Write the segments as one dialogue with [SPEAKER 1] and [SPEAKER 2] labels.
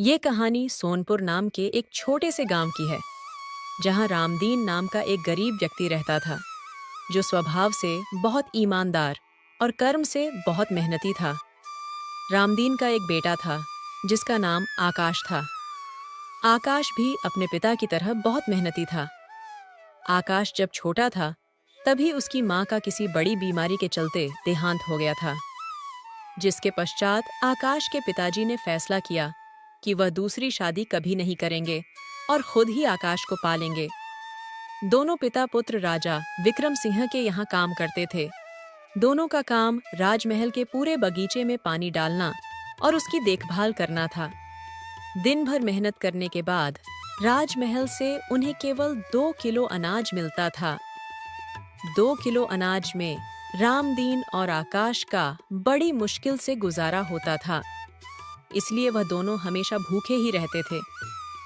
[SPEAKER 1] ये कहानी सोनपुर नाम के एक छोटे से गांव की है, जहां रामदीन नाम का एक गरीब व्यक्ति रहता था, जो स्वभाव से बहुत ईमानदार और कर्म से बहुत मेहनती था। रामदीन का एक बेटा था, जिसका नाम आकाश था। आकाश भी अपने पिता की तरह बहुत मेहनती था। आकाश जब छोटा था, तभी उसकी माँ का किसी बड़ी बीमारी के चलते देहांत हो गया था, जिसके पश्चात आकाश के पिताजी ने फैसला किया कि वह दूसरी शादी कभी नहीं करेंगे और खुद ही आकाश को पालेंगे। दोनों पिता पुत्र राजा विक्रम सिंह के यहाँ काम करते थे। दोनों का काम राजमहल के पूरे बगीचे में पानी डालना और उसकी देखभाल करना था। दिन भर मेहनत करने के बाद राजमहल से उन्हें केवल 2 किलो अनाज मिलता था। 2 किलो अनाज में रामदीन और आकाश का बड़ी मुश्किल से गुजारा होता था। इसलिए वह दोनों हमेशा भूखे ही रहते थे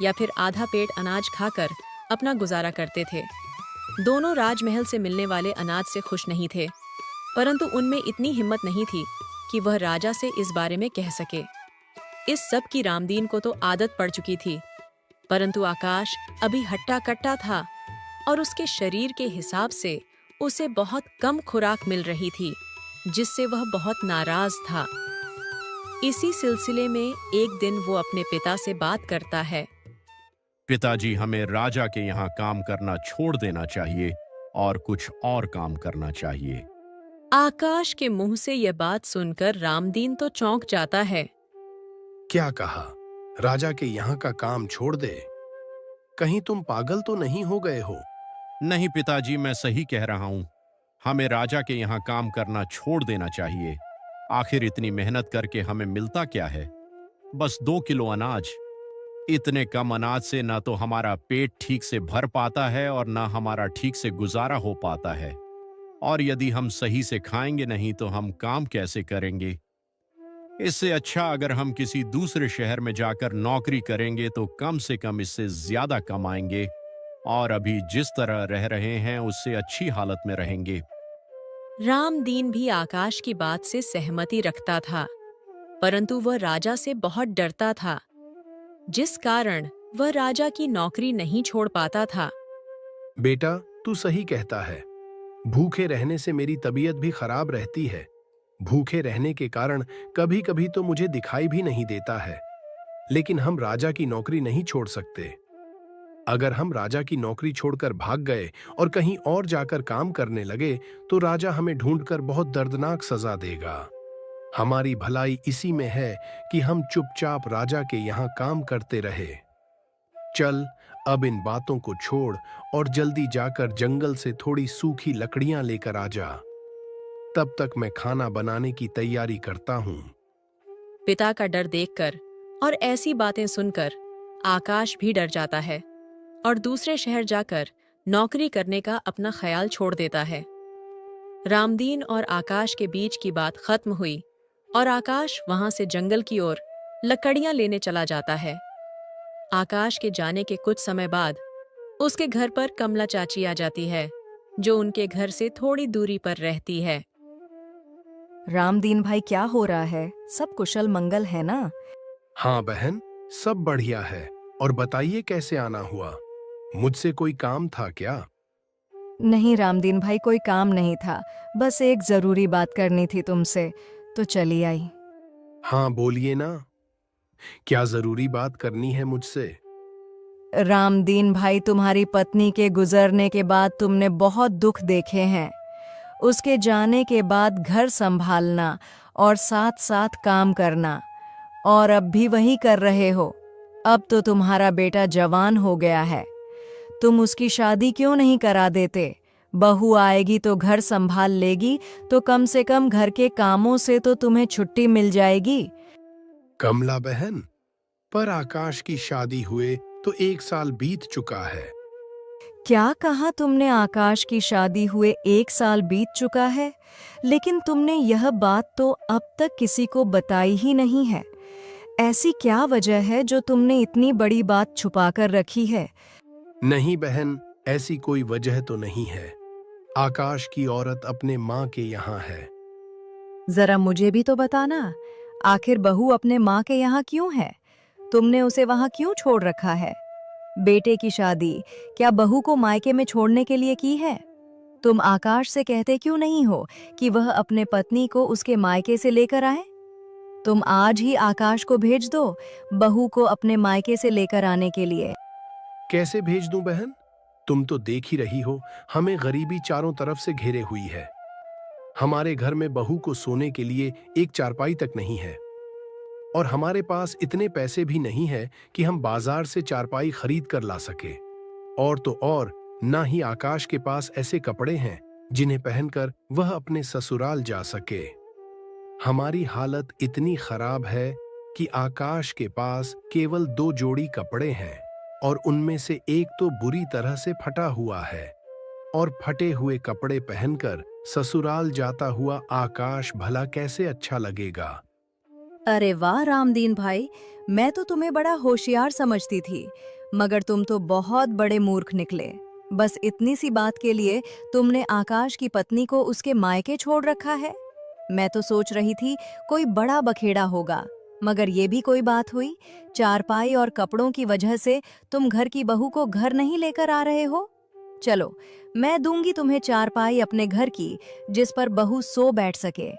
[SPEAKER 1] या फिर आधा पेट अनाज खाकर अपना गुजारा करते थे। दोनों राजमहल से मिलने वाले अनाज से खुश नहीं थे, परंतु उनमें इतनी हिम्मत नहीं थी कि वह राजा से इस बारे में कह सके। इस सब की रामदीन को तो आदत पड़ चुकी थी, परंतु आकाश अभी हट्टा कट्टा था और उसके शरीर के हिसाब से उसे बहुत कम खुराक मिल रही थी, जिससे वह बहुत नाराज था। इसी सिलसिले में एक दिन वो अपने पिता से बात करता है।
[SPEAKER 2] पिताजी, हमें राजा के यहाँ काम करना छोड़ देना चाहिए और कुछ और काम करना चाहिए।
[SPEAKER 1] आकाश के मुंह से यह बात सुनकर रामदीन तो चौंक जाता है।
[SPEAKER 3] क्या कहा? राजा के यहाँ का काम छोड़ दे? कहीं तुम पागल तो नहीं हो गए हो?
[SPEAKER 2] नहीं पिताजी, मैं सही कह रहा हूँ। हमें राजा के यहाँ काम करना छोड़ देना चाहिए। आखिर इतनी मेहनत करके हमें मिलता क्या है? बस 2 किलो अनाज। इतने कम अनाज से ना तो हमारा पेट ठीक से भर पाता है और ना हमारा ठीक से गुजारा हो पाता है। और यदि हम सही से खाएंगे नहीं तो हम काम कैसे करेंगे? इससे अच्छा अगर हम किसी दूसरे शहर में जाकर नौकरी करेंगे तो कम से कम इससे ज्यादा कमाएंगे और अभी जिस तरह रह रहे हैं उससे अच्छी हालत में रहेंगे।
[SPEAKER 1] रामदीन भी आकाश की बात से सहमति रखता था, परंतु वह राजा से बहुत डरता था, जिस कारण वह राजा की नौकरी नहीं छोड़ पाता था।
[SPEAKER 3] बेटा, तू सही कहता है। भूखे रहने से मेरी तबीयत भी खराब रहती है। भूखे रहने के कारण कभी कभी तो मुझे दिखाई भी नहीं देता है। लेकिन हम राजा की नौकरी नहीं छोड़ सकते। अगर हम राजा की नौकरी छोड़कर भाग गए और कहीं और जाकर काम करने लगे तो राजा हमें ढूंढकर बहुत दर्दनाक सजा देगा। हमारी भलाई इसी में है कि हम चुपचाप राजा के यहाँ काम करते रहे। चल, अब इन बातों को छोड़ और जल्दी जाकर जंगल से थोड़ी सूखी लकड़ियां लेकर आ जा। तब तक मैं खाना बनाने की तैयारी करता हूँ।
[SPEAKER 1] पिता का डर देखकर और ऐसी बातें सुनकर आकाश भी डर जाता है और दूसरे शहर जाकर नौकरी करने का अपना ख्याल छोड़ देता है। रामदीन और आकाश के बीच की बात खत्म हुई और आकाश वहां से जंगल की ओर लकड़ियां लेने चला जाता है। आकाश के जाने के कुछ समय बाद उसके घर पर कमला चाची आ जाती है, जो उनके घर से थोड़ी दूरी पर रहती है।
[SPEAKER 4] रामदीन भाई, क्या हो रहा है? सब कुशल मंगल है ना?
[SPEAKER 3] हाँ बहन, सब बढ़िया है। और बताइए कैसे आना हुआ? मुझसे कोई काम था क्या?
[SPEAKER 4] नहीं रामदीन भाई, कोई काम नहीं था, बस एक जरूरी बात करनी थी तुमसे, तो चली आई।
[SPEAKER 3] हाँ बोलिए ना, क्या जरूरी बात करनी है मुझसे?
[SPEAKER 4] रामदीन भाई, तुम्हारी पत्नी के गुजरने के बाद तुमने बहुत दुख देखे हैं। उसके जाने के बाद घर संभालना और साथ साथ काम करना, और अब भी वही कर रहे हो। अब तो तुम्हारा बेटा जवान हो गया है, तुम उसकी शादी क्यों नहीं करा देते? बहू आएगी तो घर संभाल लेगी, तो कम से कम घर के कामों से तो तुम्हें छुट्टी मिल जाएगी।
[SPEAKER 3] कमला बहन, पर आकाश की शादी हुए तो 1 साल बीत चुका है।
[SPEAKER 4] क्या कहा तुमने? आकाश की शादी हुए 1 साल बीत चुका है? लेकिन तुमने यह बात तो अब तक किसी को बताई ही नहीं है। ऐसी क्या वजह है जो तुमने इतनी बड़ी बात छुपा कर रखी है?
[SPEAKER 3] नहीं बहन, ऐसी कोई वजह तो नहीं है। आकाश की औरत अपने माँ के यहाँ है।
[SPEAKER 4] जरा मुझे भी तो बताना, आखिर बहू अपने माँ के यहाँ क्यों है? तुमने उसे वहां क्यों छोड़ रखा है? बेटे की शादी क्या बहू को मायके में छोड़ने के लिए की है? तुम आकाश से कहते क्यों नहीं हो कि वह अपने पत्नी को उसके मायके से लेकर आए? तुम आज ही आकाश को भेज दो बहू को अपने मायके से लेकर आने के लिए।
[SPEAKER 3] कैसे भेज दूं बहन? तुम तो देख ही रही हो, हमें गरीबी चारों तरफ से घेरे हुई है। हमारे घर में बहू को सोने के लिए एक चारपाई तक नहीं है, और हमारे पास इतने पैसे भी नहीं है कि हम बाजार से चारपाई खरीद कर ला सके। और तो और, ना ही आकाश के पास ऐसे कपड़े हैं जिन्हें पहनकर वह अपने ससुराल जा सके। हमारी हालत इतनी खराब है कि आकाश के पास केवल 2 जोड़ी कपड़े हैं, और उनमें से एक तो बुरी तरह से फटा हुआ है। और फटे हुए कपड़े पहनकर ससुराल जाता हुआ आकाश भला कैसे अच्छा लगेगा?
[SPEAKER 4] अरे वाह रामदीन भाई, मैं तो तुम्हें बड़ा होशियार समझती थी, मगर तुम तो बहुत बड़े मूर्ख निकले। बस इतनी सी बात के लिए तुमने आकाश की पत्नी को उसके मायके छोड़ रखा है। मैं तो सोच रही थी कोई बड़ा बखेड़ा होगा, मगर ये भी कोई बात हुई? चारपाई और कपड़ों की वजह से तुम घर की बहू को घर नहीं लेकर आ रहे हो? चलो, मैं दूंगी तुम्हें चारपाई अपने घर की, जिस पर बहू सो बैठ सके,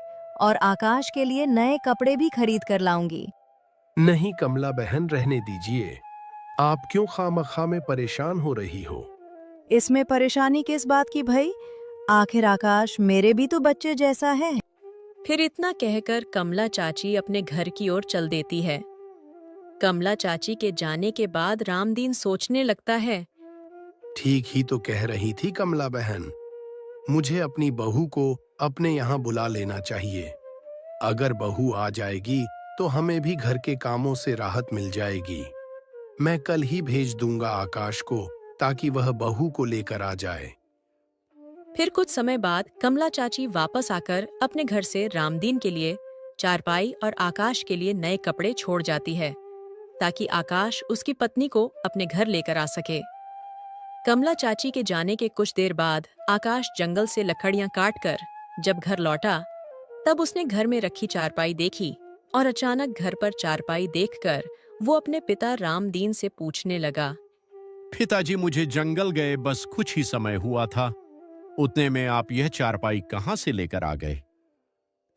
[SPEAKER 4] और आकाश के लिए नए कपड़े भी खरीद कर लाऊंगी।
[SPEAKER 3] नहीं कमला बहन, रहने दीजिए। आप क्यों खामखा में परेशान हो रही हो?
[SPEAKER 4] इसमें परेशानी किस बात की भाई? आखिर आकाश मेरे भी तो बच्चे जैसा है।
[SPEAKER 1] फिर इतना कहकर कमला चाची अपने घर की ओर चल देती है। कमला चाची के जाने के बाद रामदीन सोचने लगता है,
[SPEAKER 3] ठीक ही तो कह रही थी कमला बहन। मुझे अपनी बहू को अपने यहाँ बुला लेना चाहिए। अगर बहू आ जाएगी तो हमें भी घर के कामों से राहत मिल जाएगी। मैं कल ही भेज दूंगा आकाश को, ताकि वह बहू को लेकर आ जाए।
[SPEAKER 1] फिर कुछ समय बाद कमला चाची वापस आकर अपने घर से रामदीन के लिए चारपाई और आकाश के लिए नए कपड़े छोड़ जाती है, ताकि आकाश उसकी पत्नी को अपने घर लेकर आ सके। कमला चाची के जाने के कुछ देर बाद आकाश जंगल से लकड़ियां काटकर जब घर लौटा, तब उसने घर में रखी चारपाई देखी, और अचानक घर पर चारपाई देखकर वो अपने पिता रामदीन से पूछने लगा,
[SPEAKER 2] पिताजी, मुझे जंगल गए बस कुछ ही समय हुआ था, उतने में आप यह चारपाई कहां से लेकर आ गए?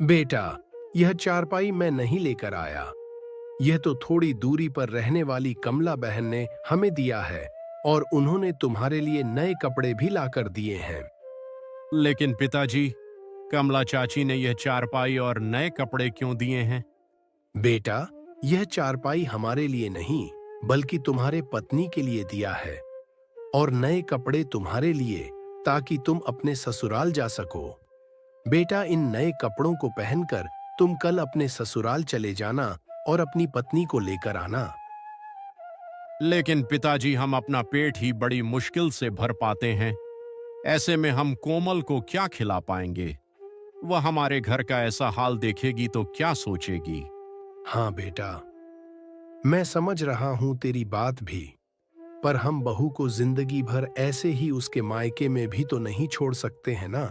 [SPEAKER 3] बेटा, यह चारपाई मैं नहीं लेकर आया। यह तो थोड़ी दूरी पर रहने वाली कमला बहन ने हमें दिया है, और उन्होंने तुम्हारे लिए नए कपड़े भी लाकर दिए हैं।
[SPEAKER 2] लेकिन पिताजी, कमला चाची ने यह चारपाई और नए कपड़े क्यों दिए हैं?
[SPEAKER 3] बेटा, यह चारपाई हमारे लिए नहीं, बल्कि तुम्हारे पत्नी के लिए दिया है, और नए कपड़े तुम्हारे लिए, ताकि तुम अपने ससुराल जा सको। बेटा, इन नए कपड़ों को पहनकर तुम कल अपने ससुराल चले जाना और अपनी पत्नी को लेकर आना।
[SPEAKER 2] लेकिन पिताजी, हम अपना पेट ही बड़ी मुश्किल से भर पाते हैं। ऐसे में हम कोमल को क्या खिला पाएंगे? वह हमारे घर का ऐसा हाल देखेगी तो क्या सोचेगी?
[SPEAKER 3] हाँ बेटा, मैं समझ रहा हूं तेरी बात भी, पर हम बहू को जिंदगी भर ऐसे ही उसके मायके में भी तो नहीं छोड़ सकते हैं ना।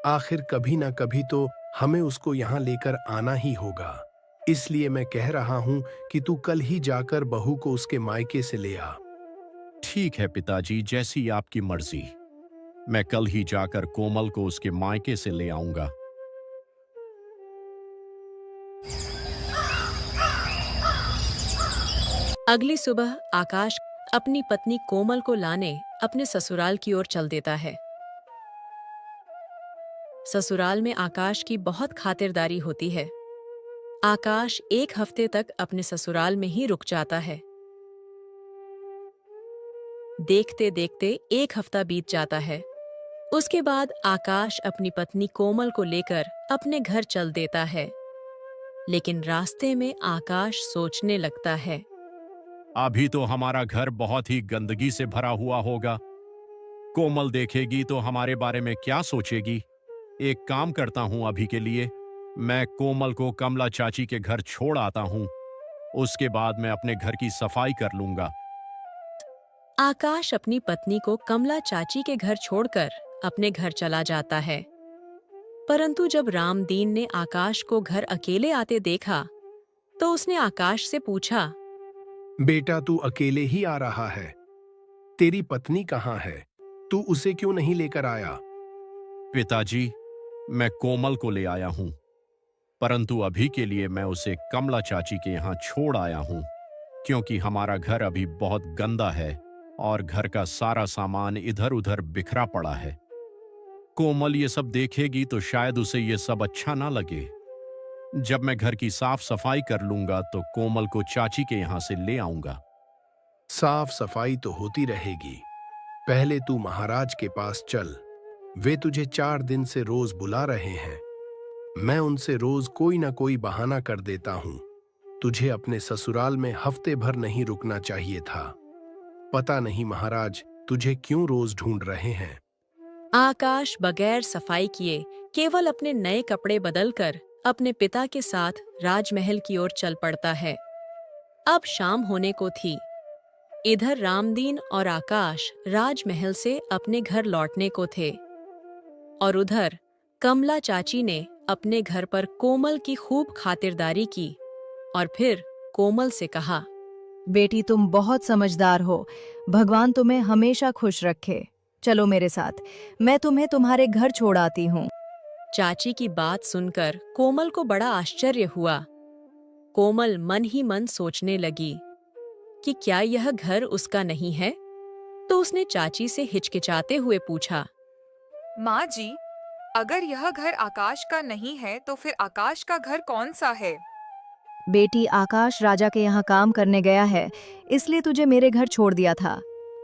[SPEAKER 3] आखिर कभी ना कभी तो हमें उसको यहाँ लेकर आना ही होगा। इसलिए मैं कह रहा हूं कि तू कल ही जाकर बहू को उसके मायके से ले आ।
[SPEAKER 2] ठीक है पिताजी, जैसी आपकी मर्जी। मैं कल ही जाकर कोमल को उसके मायके से ले आऊंगा।
[SPEAKER 1] अगली सुबह आकाश अपनी पत्नी कोमल को लाने अपने ससुराल की ओर चल देता है। ससुराल में आकाश की बहुत खातिरदारी होती है। आकाश 1 हफ्ते तक अपने ससुराल में ही रुक जाता है। देखते देखते 1 हफ्ता बीत जाता है। उसके बाद आकाश अपनी पत्नी कोमल को लेकर अपने घर चल देता है। लेकिन रास्ते में आकाश सोचने लगता है,
[SPEAKER 2] अभी तो हमारा घर बहुत ही गंदगी से भरा हुआ होगा। कोमल देखेगी तो हमारे बारे में क्या सोचेगी? एक काम करता हूं, अभी के लिए मैं कोमल को कमला चाची के घर छोड़ आता हूं। उसके बाद मैं अपने घर की सफाई कर लूंगा।
[SPEAKER 1] आकाश अपनी पत्नी को कमला चाची के घर छोड़कर अपने घर चला जाता है। परंतु जब रामदीन ने आकाश को घर अकेले आते देखा, तो उसने आकाश से पूछा,
[SPEAKER 3] बेटा तू अकेले ही आ रहा है? तेरी पत्नी कहाँ है? तू उसे क्यों नहीं लेकर आया?
[SPEAKER 2] पिताजी, मैं कोमल को ले आया हूं, परंतु अभी के लिए मैं उसे कमला चाची के यहाँ छोड़ आया हूं, क्योंकि हमारा घर अभी बहुत गंदा है और घर का सारा सामान इधर उधर बिखरा पड़ा है। कोमल ये सब देखेगी तो शायद उसे ये सब अच्छा ना लगे। जब मैं घर की साफ सफाई कर लूंगा तो कोमल को चाची के यहाँ से ले आऊंगा।
[SPEAKER 3] साफ सफाई तो होती रहेगी, पहले तू महाराज के पास चल। वे तुझे 4 दिन से रोज बुला रहे हैं। मैं उनसे रोज कोई ना कोई बहाना कर देता हूं। तुझे अपने ससुराल में हफ्ते भर नहीं रुकना चाहिए था। पता नहीं महाराज तुझे क्यों रोज ढूंढ रहे हैं।
[SPEAKER 1] आकाश बगैर सफाई किए केवल अपने नए कपड़े बदलकर अपने पिता के साथ राजमहल की ओर चल पड़ता है। अब शाम होने को थी। इधर रामदीन और आकाश राजमहल से अपने घर लौटने को थे और उधर कमला चाची ने अपने घर पर कोमल की खूब खातिरदारी की और फिर कोमल से कहा,
[SPEAKER 4] बेटी तुम बहुत समझदार हो, भगवान तुम्हें हमेशा खुश रखे। चलो मेरे साथ, मैं तुम्हें तुम्हारे घर छोड़ आती हूँ।
[SPEAKER 1] चाची की बात सुनकर कोमल को बड़ा आश्चर्य हुआ। कोमल मन ही मन सोचने लगी कि क्या यह घर उसका नहीं है? तो उसने चाची से हिचकिचाते हुए पूछा,
[SPEAKER 5] माँ जी, अगर यह घर आकाश का नहीं है तो फिर आकाश का घर कौन सा है?
[SPEAKER 4] बेटी आकाश राजा के यहाँ काम करने गया है, इसलिए तुझे मेरे घर छोड़ दिया था।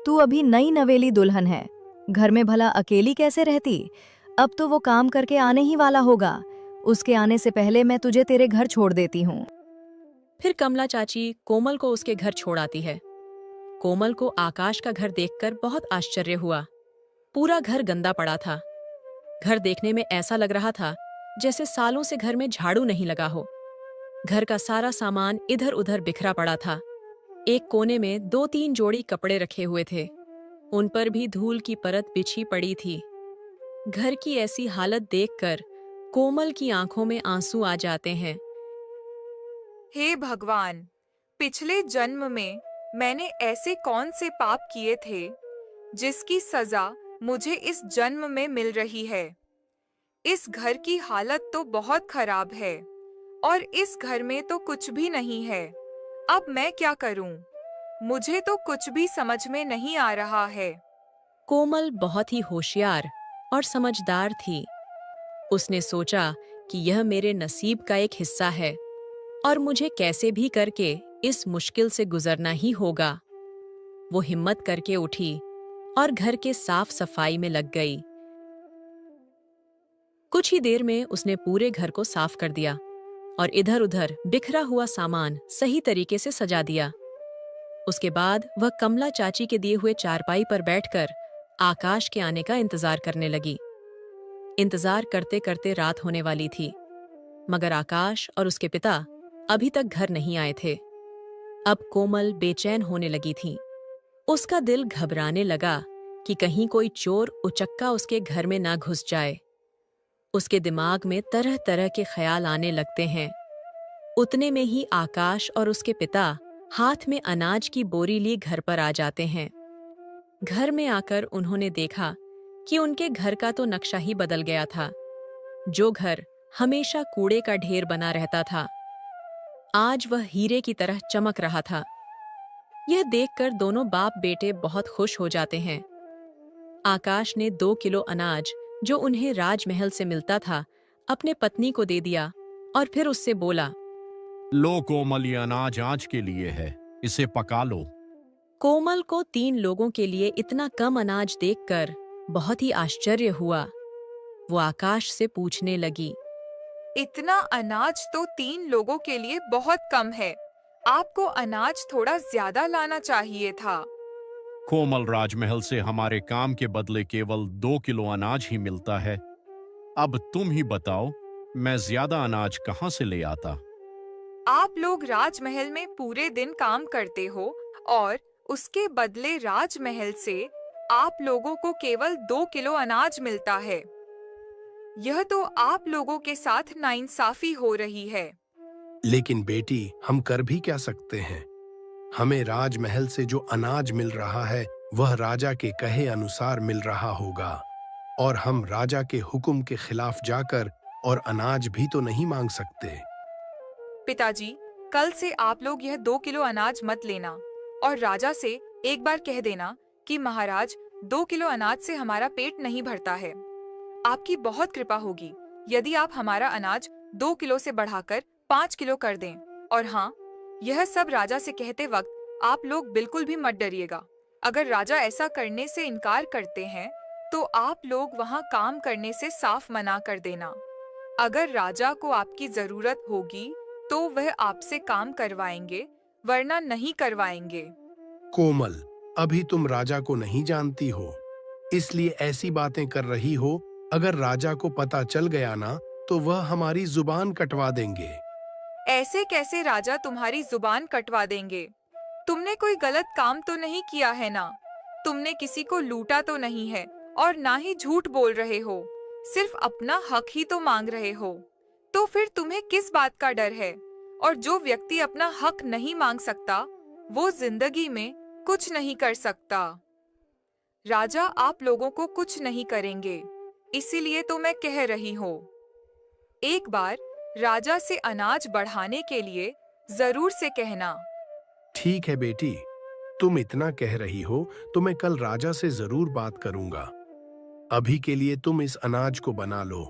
[SPEAKER 4] तू अभी नई नवेली दुल्हन है, घर में भला अकेली कैसे रहती? अब तो वो काम करके आने ही वाला होगा। उसके आने से पहले मैं तुझे तेरे घर छोड़ देती हूँ।
[SPEAKER 1] फिर कमला चाची कोमल को उसके घर छोड़ आती है। कोमल को आकाश का घर देखकर बहुत आश्चर्य हुआ। पूरा घर गंदा पड़ा था। घर देखने में ऐसा लग रहा था जैसे सालों से घर में झाड़ू नहीं लगा हो। घर का सारा सामान इधर उधर बिखरा पड़ा था। एक कोने में 2-3 जोड़ी कपड़े रखे हुए थे, उन पर भी धूल की परत बिछी पड़ी थी। घर की ऐसी हालत देखकर कोमल की आंखों में आंसू आ जाते हैं।
[SPEAKER 5] हे भगवान, पिछले जन्म में मैंने ऐसे कौन से पाप किए थे जिसकी सजा मुझे इस जन्म में मिल रही है? इस घर की हालत तो बहुत खराब है और इस घर में तो कुछ भी नहीं है। अब मैं क्या करूं? मुझे तो कुछ भी समझ में नहीं आ रहा है।
[SPEAKER 1] कोमल बहुत ही होशियार और समझदार थी। उसने सोचा कि यह मेरे नसीब का एक हिस्सा है और मुझे कैसे भी करके इस मुश्किल से गुजरना ही होगा। वो हिम्मत करके उठी और घर के साफ सफाई में लग गई। कुछ ही देर में उसने पूरे घर को साफ कर दिया और इधर उधर बिखरा हुआ सामान सही तरीके से सजा दिया। उसके बाद वह कमला चाची के दिए हुए चारपाई पर बैठकर आकाश के आने का इंतजार करने लगी। इंतजार करते करते रात होने वाली थी, मगर आकाश और उसके पिता अभी तक घर नहीं आए थे। अब कोमल बेचैन होने लगी थी। उसका दिल घबराने लगा कि कहीं कोई चोर उचक्का उसके घर में ना घुस जाए। उसके दिमाग में तरह तरह के ख्याल आने लगते हैं। उतने में ही आकाश और उसके पिता हाथ में अनाज की बोरी लिए घर पर आ जाते हैं। घर में आकर उन्होंने देखा कि उनके घर का तो नक्शा ही बदल गया था। जो घर हमेशा कूड़े का ढेर बना रहता था, आज वह हीरे की तरह चमक रहा था। यह देखकर दोनों बाप बेटे बहुत खुश हो जाते हैं। आकाश ने 2 किलो अनाज जो उन्हें राजमहल से मिलता था अपने पत्नी को दे दिया और फिर उससे बोला,
[SPEAKER 2] लो कोमल, ये अनाज आज के लिए है, इसे पका लो।
[SPEAKER 1] कोमल को 3 लोगों के लिए इतना कम अनाज देखकर बहुत ही आश्चर्य हुआ। वो आकाश से पूछने लगी,
[SPEAKER 5] इतना अनाज तो 3 लोगों के लिए बहुत कम है। आपको अनाज थोड़ा ज्यादा लाना चाहिए था।
[SPEAKER 2] कोमल, राजमहल से हमारे काम के बदले केवल 2 किलो अनाज ही मिलता है। अब तुम ही बताओ, मैं ज्यादा अनाज कहाँ से ले आता?
[SPEAKER 5] आप लोग राजमहल में पूरे दिन काम करते हो और उसके बदले राजमहल से आप लोगों को केवल 2 किलो अनाज मिलता है। यह तो आप लोगों के साथ नाइंसाफी हो रही है।
[SPEAKER 3] लेकिन बेटी, हम कर भी क्या सकते हैं? हमें राजमहल से जो अनाज मिल रहा है वह राजा के कहे अनुसार मिल रहा होगा, और हम राजा के हुक्म के खिलाफ जाकर और अनाज भी तो नहीं मांग सकते।
[SPEAKER 5] पिताजी, कल से आप लोग यह 2 किलो अनाज मत लेना और राजा से एक बार कह देना कि महाराज, 2 किलो अनाज से हमारा पेट नहीं भरता है। आपकी बहुत कृपा होगी यदि आप हमारा अनाज 2 किलो से बढ़ाकर 5 किलो कर दें। और हाँ, यह सब राजा से कहते वक्त आप लोग बिल्कुल भी मत डरिएगा। अगर राजा ऐसा करने से इनकार करते हैं तो आप लोग वहाँ काम करने से साफ मना कर देना। अगर राजा को आपकी जरूरत होगी तो वह आपसे काम करवाएंगे, वरना नहीं करवाएंगे।
[SPEAKER 3] कोमल, अभी तुम राजा को नहीं जानती हो, इसलिए ऐसी बातें कर रही हो। अगर राजा को पता चल गया ना तो वह हमारी जुबान कटवा देंगे।
[SPEAKER 5] ऐसे कैसे राजा तुम्हारी जुबान कटवा देंगे? तुमने कोई गलत काम तो नहीं किया है ना? तुमने किसी को लूटा तो नहीं है और ना ही झूठ बोल रहे हो, सिर्फ अपना हक ही तो मांग रहे हो। तो फिर तुम्हें किस बात का डर है? और जो व्यक्ति अपना हक नहीं मांग सकता वो जिंदगी में कुछ नहीं कर सकता। राजा आप लोगों को कुछ नहीं करेंगे, इसीलिए तो मैं कह रही हूँ। एक बार राजा से अनाज बढ़ाने के लिए जरूर से कहना।
[SPEAKER 3] ठीक है बेटी, तुम इतना कह रही हो तो मैं कल राजा से जरूर बात करूंगा। अभी के लिए तुम इस अनाज को बना लो।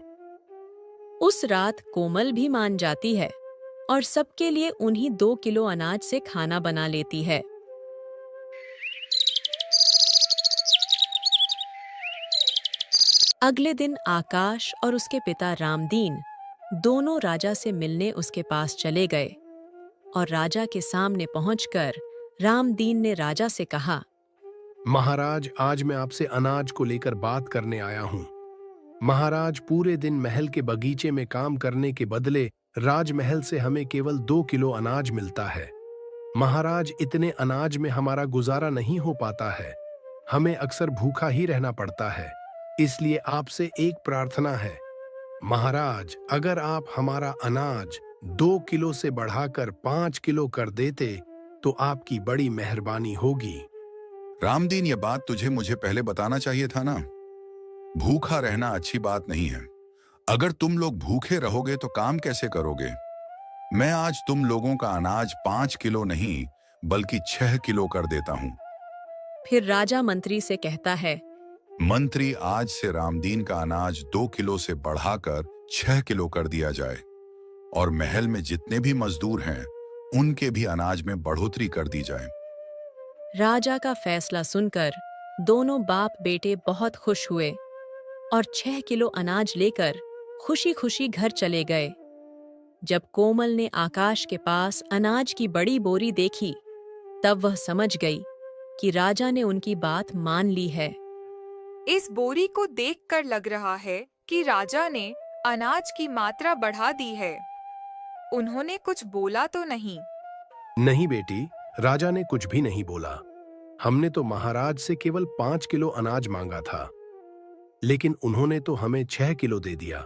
[SPEAKER 1] उस रात कोमल भी मान जाती है और सबके लिए उन्हीं 2 किलो अनाज से खाना बना लेती है। अगले दिन आकाश और उसके पिता रामदीन दोनों राजा से मिलने उसके पास चले गए और राजा के सामने पहुंचकर रामदीन ने राजा से कहा,
[SPEAKER 3] महाराज, आज मैं आपसे अनाज को लेकर बात करने आया हूँ। महाराज, पूरे दिन महल के बगीचे में काम करने के बदले राजमहल से हमें केवल 2 किलो अनाज मिलता है। महाराज, इतने अनाज में हमारा गुजारा नहीं हो पाता है। हमें अक्सर भूखा ही रहना पड़ता है। इसलिए आपसे एक प्रार्थना है महाराज, अगर आप हमारा अनाज 2 किलो से बढ़ाकर 5 किलो कर देते तो आपकी बड़ी मेहरबानी होगी।
[SPEAKER 6] रामदीन, ये बात तुझे मुझे पहले बताना चाहिए था ना। भूखा रहना अच्छी बात नहीं है। अगर तुम लोग भूखे रहोगे तो काम कैसे करोगे? मैं आज तुम लोगों का अनाज 5 किलो नहीं बल्कि 6 किलो कर देता हूं।
[SPEAKER 1] फिर राजा मंत्री से कहता है,
[SPEAKER 6] मंत्री, आज से रामदीन का अनाज 2 किलो से बढ़ाकर 6 किलो कर दिया जाए और महल में जितने भी मजदूर हैं उनके भी अनाज में बढ़ोतरी कर दी जाए।
[SPEAKER 1] राजा का फैसला सुनकर दोनों बाप बेटे बहुत खुश हुए और 6 किलो अनाज लेकर खुशी खुशी घर चले गए। जब कोमल ने आकाश के पास अनाज की बड़ी बोरी देखी तब वह समझ गई कि राजा ने उनकी बात मान ली है।
[SPEAKER 5] इस बोरी को देखकर लग रहा है कि राजा ने अनाज की मात्रा बढ़ा दी है। उन्होंने कुछ बोला तो नहीं?
[SPEAKER 3] नहीं बेटी, राजा ने कुछ भी नहीं बोला। हमने तो महाराज से केवल 5 किलो अनाज मांगा था, लेकिन उन्होंने तो हमें 6 किलो दे दिया।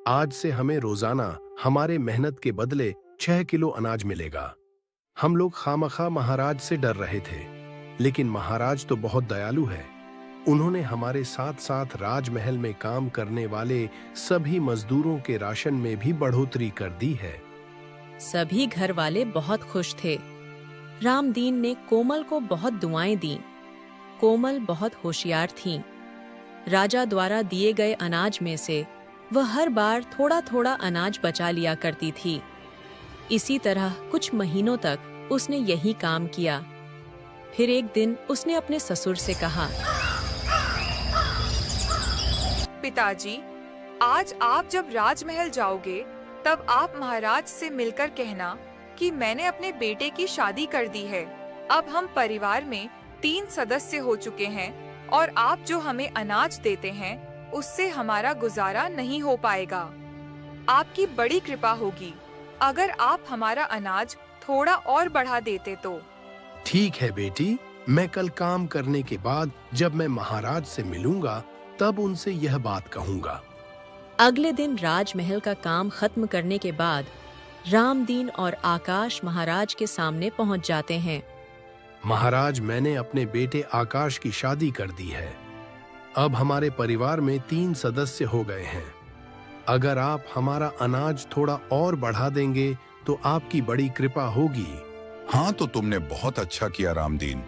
[SPEAKER 3] आज से हमें रोजाना हमारे मेहनत के बदले 6 किलो अनाज मिलेगा। हम लोग खामखा महाराज से डर रहे थे, लेकिन महाराज तो बहुत दयालु है। उन्होंने हमारे साथ साथ राजमहल में काम करने वाले सभी मजदूरों के राशन में भी बढ़ोतरी कर दी है।
[SPEAKER 1] सभी घर वाले बहुत खुश थे। रामदीन ने कोमल को बहुत दुआएं दी। कोमल बहुत होशियार थीं। राजा द्वारा दिए गए अनाज में से वह हर बार थोड़ा थोड़ा अनाज बचा लिया करती थी। इसी तरह कुछ महीनों तक उसने यही काम किया। फिर एक दिन उसने अपने ससुर से कहा,
[SPEAKER 5] पिताजी, आज आप जब राजमहल जाओगे तब आप महाराज से मिलकर कहना कि मैंने अपने बेटे की शादी कर दी है। अब हम परिवार में 3 सदस्य हो चुके हैं और आप जो हमें अनाज देते हैं उससे हमारा गुजारा नहीं हो पाएगा। आपकी बड़ी कृपा होगी अगर आप हमारा अनाज थोड़ा और बढ़ा देते तो।
[SPEAKER 3] ठीक है बेटी, मैं कल काम करने के बाद जब मैं महाराज से मिलूंगा तब उनसे यह बात कहूंगा।
[SPEAKER 1] अगले दिन राजमहल का काम खत्म करने के बाद रामदीन और आकाश महाराज के सामने पहुंच जाते हैं।
[SPEAKER 3] महाराज, मैंने अपने बेटे आकाश की शादी कर दी है। अब हमारे परिवार में 3 सदस्य हो गए हैं। अगर आप हमारा अनाज थोड़ा और बढ़ा देंगे तो आपकी बड़ी कृपा होगी।
[SPEAKER 6] हाँ, तो तुमने बहुत अच्छा किया रामदीन,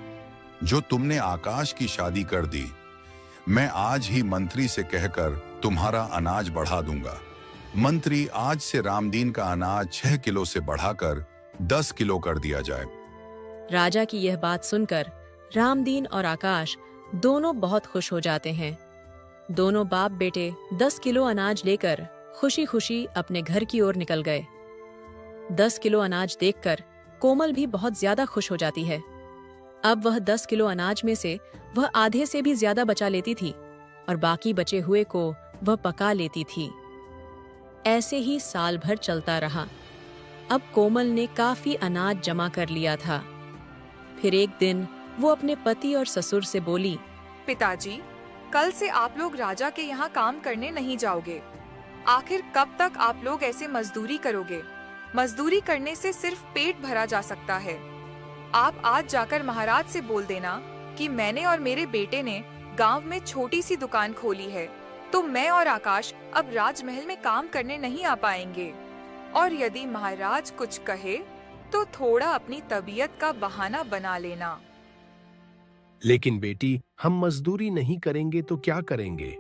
[SPEAKER 6] जो तुमने आकाश की शादी कर दी। मैं आज ही मंत्री से कहकर तुम्हारा अनाज बढ़ा दूंगा। मंत्री, आज से रामदीन का अनाज 6 किलो से बढ़ाकर 10 किलो कर दिया जाए।
[SPEAKER 1] राजा की यह बात सुनकर रामदीन और आकाश दोनों बहुत खुश हो जाते हैं। दोनों बाप बेटे 10 किलो अनाज लेकर खुशी खुशी अपने घर की ओर निकल गए। 10 किलो अनाज देखकर कोमल भी बहुत ज्यादा खुश हो जाती है। अब वह 10 किलो अनाज में से वह आधे से भी ज्यादा बचा लेती थी और बाकी बचे हुए को वह पका लेती थी। ऐसे ही साल भर चलता रहा। अब कोमल ने काफी अनाज जमा कर लिया था। फिर एक दिन वो अपने पति और ससुर से बोली,
[SPEAKER 5] पिताजी, कल से आप लोग राजा के यहाँ काम करने नहीं जाओगे। आखिर कब तक आप लोग ऐसे मजदूरी करोगे? मजदूरी करने से सिर्फ पेट भरा जा सकता है। आप आज जाकर महाराज से बोल देना कि मैंने और मेरे बेटे ने गांव में छोटी सी दुकान खोली है, तो मैं और आकाश अब राजमहल में काम करने नहीं आ पाएंगे। और यदि महाराज कुछ कहे तो थोड़ा अपनी तबीयत का बहाना बना लेना।
[SPEAKER 3] लेकिन बेटी, हम मजदूरी नहीं करेंगे तो क्या करेंगे?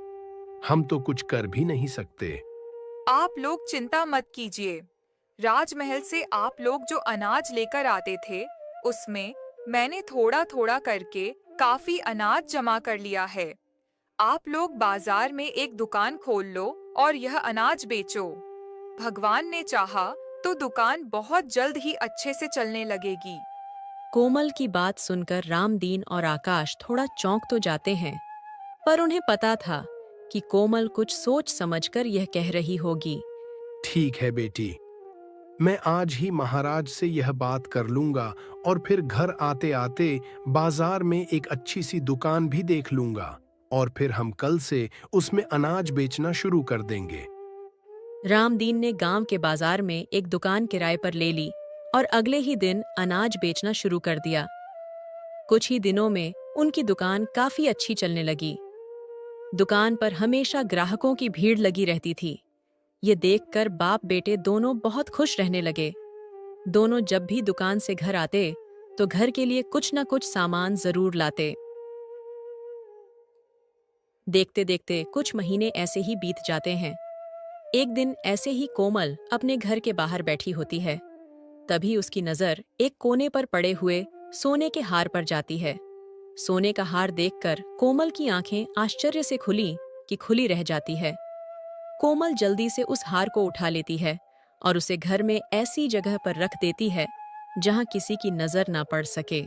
[SPEAKER 3] हम तो कुछ कर भी नहीं सकते।
[SPEAKER 5] आप लोग चिंता मत कीजिए। राजमहल से आप लोग जो अनाज लेकर आते थे, उसमें मैंने थोड़ा थोड़ा करके काफी अनाज जमा कर लिया है। आप लोग बाजार में एक दुकान खोल लो और यह अनाज बेचो। भगवान ने चाहा तो दुकान बहुत जल्द ही अच्छे से चलने लगेगी।
[SPEAKER 1] कोमल की बात सुनकर रामदीन और आकाश थोड़ा चौंक तो जाते हैं, पर उन्हें पता था कि कोमल कुछ सोच समझकर यह कह रही होगी।
[SPEAKER 3] ठीक है बेटी, मैं आज ही महाराज से यह बात कर लूंगा और फिर घर आते आते बाजार में एक अच्छी सी दुकान भी देख लूंगा और फिर हम कल से उसमें अनाज बेचना शुरू कर देंगे।
[SPEAKER 1] रामदीन ने गांव के बाजार में एक दुकान किराए पर ले ली और अगले ही दिन अनाज बेचना शुरू कर दिया। कुछ ही दिनों में उनकी दुकान काफी अच्छी चलने लगी। दुकान पर हमेशा ग्राहकों की भीड़ लगी रहती थी। ये देखकर बाप बेटे दोनों बहुत खुश रहने लगे। दोनों जब भी दुकान से घर आते तो घर के लिए कुछ न कुछ सामान जरूर लाते। देखते देखते कुछ महीने ऐसे ही बीत जाते हैं। एक दिन ऐसे ही कोमल अपने घर के बाहर बैठी होती है। तभी उसकी नजर एक कोने पर पड़े हुए सोने के हार पर जाती है। सोने का हार देखकर कोमल की आंखें आश्चर्य से खुली कि खुली रह जाती है। कोमल जल्दी से उस हार को उठा लेती है और उसे घर में ऐसी जगह पर रख देती है जहां किसी की नजर ना पड़ सके।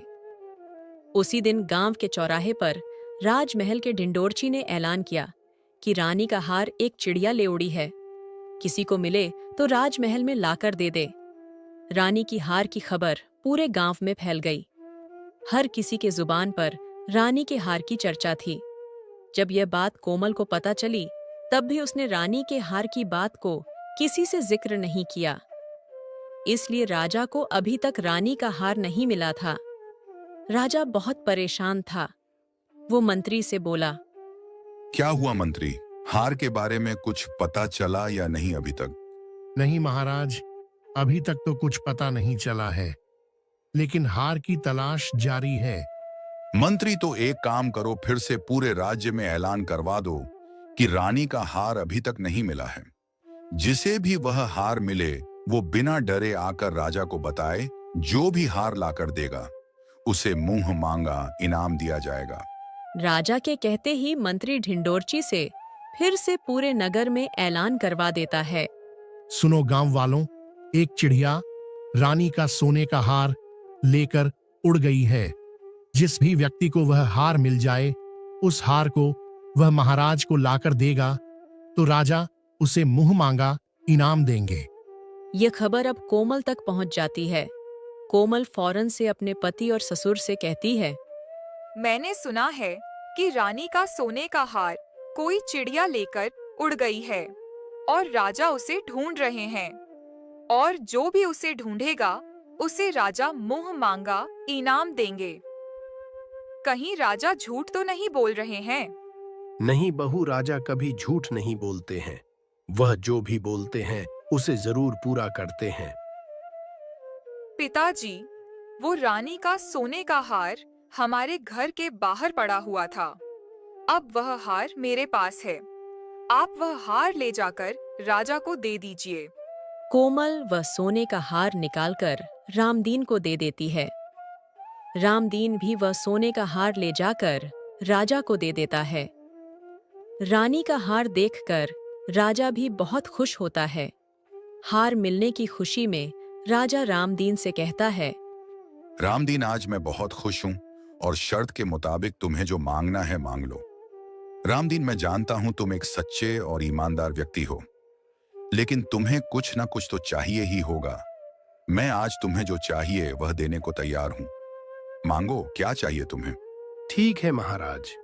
[SPEAKER 1] उसी दिन गांव के चौराहे पर राजमहल के ढिंडोरची ने ऐलान किया कि रानी का हार एक चिड़िया ले उड़ी है। किसी को मिले तो राजमहल में लाकर दे दे। रानी की हार की खबर पूरे गांव में फैल गई। हर किसी के जुबान पर रानी के हार की चर्चा थी। जब यह बात कोमल को पता चली, तब भी उसने रानी के हार की बात को किसी से जिक्र नहीं किया। इसलिए राजा को अभी तक रानी का हार नहीं मिला था। राजा बहुत परेशान था। वो मंत्री से बोला,
[SPEAKER 6] क्या हुआ मंत्री? हार के बारे में कुछ पता चला या नहीं अभी तक?
[SPEAKER 7] नहीं महाराज, अभी तक तो कुछ पता नहीं चला है, लेकिन हार की तलाश जारी है।
[SPEAKER 6] मंत्री, तो एक काम करो, फिर से पूरे राज्य में ऐलान करवा दो कि रानी का हार अभी तक नहीं मिला है। जिसे भी वह हार मिले वो बिना डरे आकर राजा को बताए। जो भी हार लाकर देगा उसे मुंह मांगा इनाम दिया जाएगा।
[SPEAKER 1] राजा के कहते ही मंत्री ढिंडोरची से फिर से पूरे नगर में ऐलान करवा देता है।
[SPEAKER 7] सुनो गांव वालों, एक चिड़िया रानी का सोने का हार लेकर उड़ गई है। जिस भी व्यक्ति को वह हार मिल जाए, उस हार को वह महाराज को लाकर देगा तो राजा उसे मुंह मांगा इनाम देंगे।
[SPEAKER 1] ये खबर अब कोमल तक पहुंच जाती है। कोमल फौरन से अपने पति और ससुर से कहती है,
[SPEAKER 5] मैंने सुना है कि रानी का सोने का हार कोई चिड़िया लेकर उड़ गई है और राजा उसे ढूंढ रहे हैं। और जो भी उसे ढूंढेगा उसे राजा मुंह मांगा इनाम देंगे। कहीं राजा झूठ तो नहीं बोल रहे हैं?
[SPEAKER 3] नहीं बहू, राजा कभी झूठ नहीं बोलते हैं। वह जो भी बोलते हैं उसे जरूर पूरा करते हैं।
[SPEAKER 5] पिताजी, वो रानी का सोने का हार हमारे घर के बाहर पड़ा हुआ था। अब वह हार मेरे पास है। आप वह हार ले जाकर राजा को दे दीजिए।
[SPEAKER 1] कोमल वह सोने का हार निकालकर रामदीन को दे देती है। रामदीन भी वह सोने का हार ले जाकर राजा को दे देता है। रानी का हार देखकर राजा भी बहुत खुश होता है। हार मिलने की खुशी में राजा रामदीन से कहता है,
[SPEAKER 6] रामदीन, आज मैं बहुत खुश हूं और शर्त के मुताबिक तुम्हें जो मांगना है मांग लो। रामदीन, मैं जानता हूं तुम एक सच्चे और ईमानदार व्यक्ति हो, लेकिन तुम्हें कुछ ना कुछ तो चाहिए ही होगा। मैं आज तुम्हें जो चाहिए वह देने को तैयार हूं। मांगो, क्या चाहिए तुम्हें?
[SPEAKER 3] ठीक है महाराज,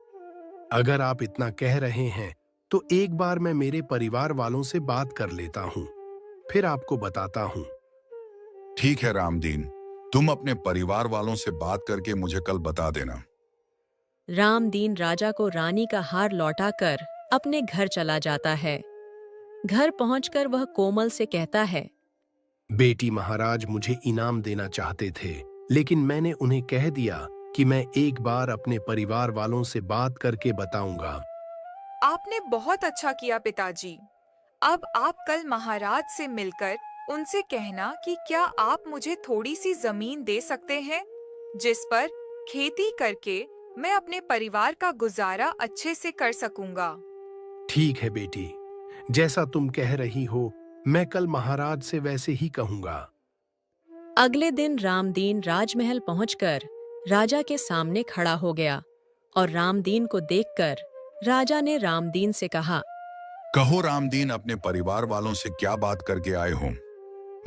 [SPEAKER 3] अगर आप इतना कह रहे हैं तो एक बार मैं मेरे परिवार वालों से बात कर लेता हूँ, फिर आपको बताता हूँ।
[SPEAKER 6] ठीक है रामदीन, तुम अपने परिवार वालों से बात करके मुझे कल बता देना।
[SPEAKER 1] रामदीन राजा को रानी का हार लौटाकर अपने घर चला जाता है। घर पहुंचकर वह कोमल से कहता है,
[SPEAKER 3] बेटी, महाराज मुझे इनाम देना चाहते थे, लेकिन मैंने उन्हें कह दिया कि मैं एक बार अपने परिवार वालों से बात करके बताऊंगा।
[SPEAKER 5] आपने बहुत अच्छा किया पिताजी। अब आप कल महाराज से मिलकर उनसे कहना कि क्या आप मुझे थोड़ी सी जमीन दे सकते हैं, जिस पर खेती करके मैं अपने परिवार का गुजारा अच्छे से कर सकूंगा।
[SPEAKER 3] ठीक है बेटी, जैसा तुम कह रही हो मैं कल महाराज से वैसे ही कहूंगा।
[SPEAKER 1] अगले दिन रामदीन राजमहल पहुंचकर राजा के सामने खड़ा हो गया और रामदीन को देखकर राजा ने रामदीन से कहा,
[SPEAKER 6] कहो रामदीन, अपने परिवार वालों से क्या बात करके आए हो?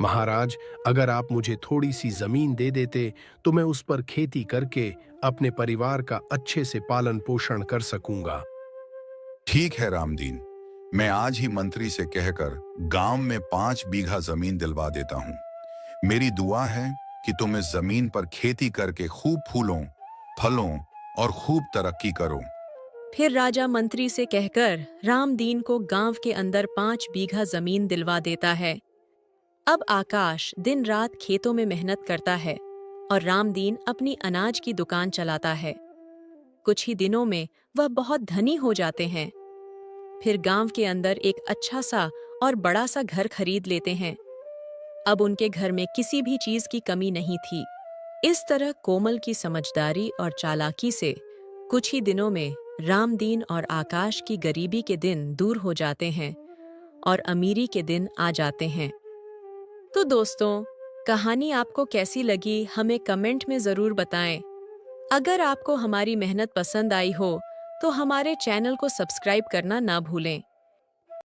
[SPEAKER 3] महाराज, अगर आप मुझे थोड़ी सी जमीन दे देते तो मैं उस पर खेती करके अपने परिवार का अच्छे से पालन पोषण कर सकूंगा।
[SPEAKER 6] ठीक है रामदीन, मैं आज ही मंत्री से कहकर गांव में 5 बीघा जमीन दिलवा देता हूं। मेरी दुआ है कि तुम इस जमीन पर खेती करके खूब फूलों, फलों और खूब तरक्की करो।
[SPEAKER 1] फिर राजा मंत्री से कहकर रामदीन को गांव के अंदर 5 बीघा जमीन दिलवा देता है। अब आकाश दिन रात खेतों में मेहनत करता है और रामदीन अपनी अनाज की दुकान चलाता है। कुछ ही दिनों में वह बहुत धनी हो जाते हैं। फिर गांव के अंदर एक अच्छा सा और बड़ा सा घर खरीद लेते हैं। अब उनके घर में किसी भी चीज की कमी नहीं थी। इस तरह कोमल की समझदारी और चालाकी से कुछ ही दिनों में रामदीन और आकाश की गरीबी के दिन दूर हो जाते हैं और अमीरी के दिन आ जाते हैं। तो दोस्तों, कहानी आपको कैसी लगी हमें कमेंट में जरूर बताएं। अगर आपको हमारी मेहनत पसंद आई हो तो हमारे चैनल को सब्सक्राइब करना ना भूलें।